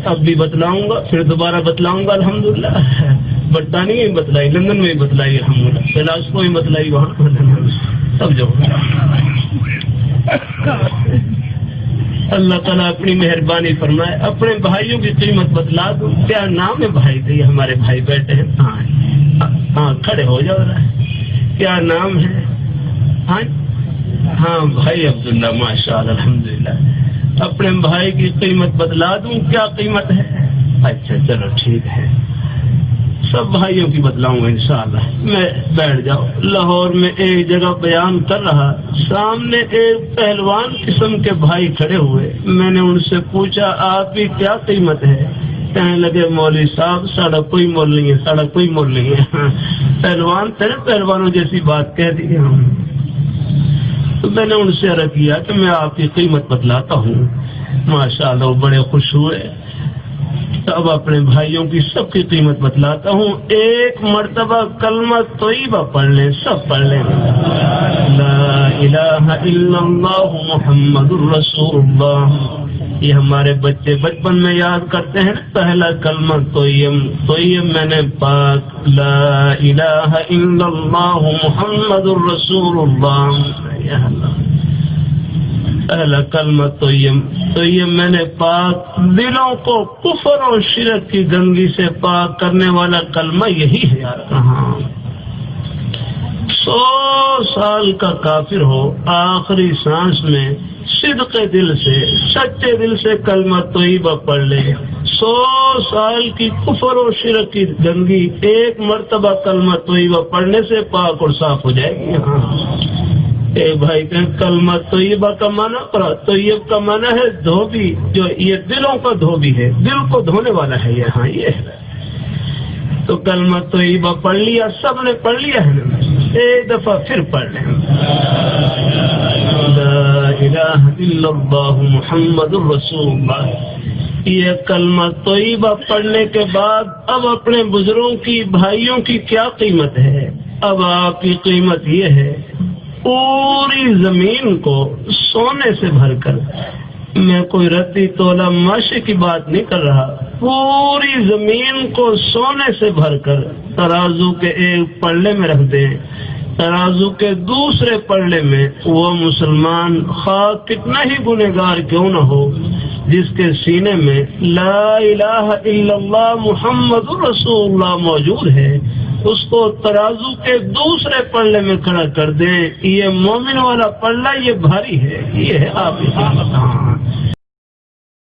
اب بھی بتلاؤں گا، پھر دوبارہ بتلاؤں گا الحمدللہ۔ برطانیہ میں بتلائی، لندن میں بتلائی الحمدللہ، گلاسکو میں بتلائی، وہاں سب جگہ۔ اللہ تعالیٰ اپنی مہربانی فرمائے۔ اپنے بھائیوں کی قیمت بتلا دوں۔ کیا نام ہے بھائی کا؟ یہ ہمارے بھائی بیٹھے ہیں، ہاں کھڑے ہو جاؤ رہا ہے۔ کیا نام ہے؟ ہاں بھائی عبداللہ، ماشاء اللہ الحمدللہ۔ اپنے بھائی کی قیمت بتلا دوں، کیا قیمت ہے؟ اچھا چلو ٹھیک ہے، سب بھائیوں کی بتلاؤں گا انشاءاللہ۔ میں بیٹھ جاؤ۔ لاہور میں ایک جگہ بیان کر رہا، سامنے ایک پہلوان قسم کے بھائی کھڑے ہوئے۔ میں نے ان سے پوچھا آپ کی کیا قیمت ہے؟ کہنے لگے مولوی صاحب ساڑھا کوئی مول نہیں ہے، ساڑھا کوئی مول نہیں ہے۔ پہلوان تیرے پہلوانوں جیسی بات کہہ دی۔ تو میں نے ان سے عرض کیا کہ میں آپ کی قیمت بتلاتا ہوں۔ ماشاءاللہ وہ بڑے خوش ہوئے۔ اب اپنے بھائیوں کی سب کی قیمت بتلاتا ہوں۔ ایک مرتبہ کلمہ طیبہ پڑھ لیں، سب پڑھ لیں، لا الہ الا اللہ محمد الرسول اللہ۔ یہ ہمارے بچے بچپن میں یاد کرتے ہیں، پہلا کلمہ طیب میں نے پاک لا الہ الا اللہ محمد الرسول اللہ۔ پہلا کلمہ طیب میں نے پاک، دلوں کو کفر اور شرک کی گندگی سے پاک کرنے والا کلمہ یہی ہے یار۔ کہاں 100 سال کا کافر ہو، آخری سانس میں صدق دل سے، سچے دل سے کلمہ طیبہ پڑھ لے، 100 سال کی کفر اور شرک کی گندگی ایک مرتبہ کلمہ طیبہ پڑھنے سے پاک اور صاف ہو جائے گی۔ ایک بھائی کہ کلمہ طیبہ کا معنی کرا، طیب کا معنی ہے دھوبی، جو یہ دلوں کا دھوبی ہے، دل کو دھونے والا ہے یہ۔ ہاں یہ ہے۔ تو کلمہ طیبہ پڑھ لیا، سب نے پڑھ لیا ہے نا؟ ایک دفعہ پھر پڑھ لیں، لا الہ الا اللہ محمد الرسول اللہ۔ یہ کلمہ طیبہ پڑھنے کے بعد اب اپنے بزرگوں کی، بھائیوں کی کیا قیمت ہے؟ اب آپ کی قیمت یہ ہے، پوری زمین کو سونے سے بھر کر، میں کوئی رتی تولہ ماشے کی بات نہیں کر رہا، پوری زمین کو سونے سے بھر کر ترازو کے ایک پلڑے میں رکھ دیں، ترازو کے دوسرے پلڑے میں وہ مسلمان خواہ کتنا ہی گنہگار کیوں نہ ہو، جس کے سینے میں لا الہ الا اللہ محمد رسول اللہ موجود ہے، اس کو ترازو کے دوسرے پلڑے میں کھڑا کر دیں۔ یہ مومن والا پلڑا یہ بھاری ہے، یہ ہے آپ کی قیمت۔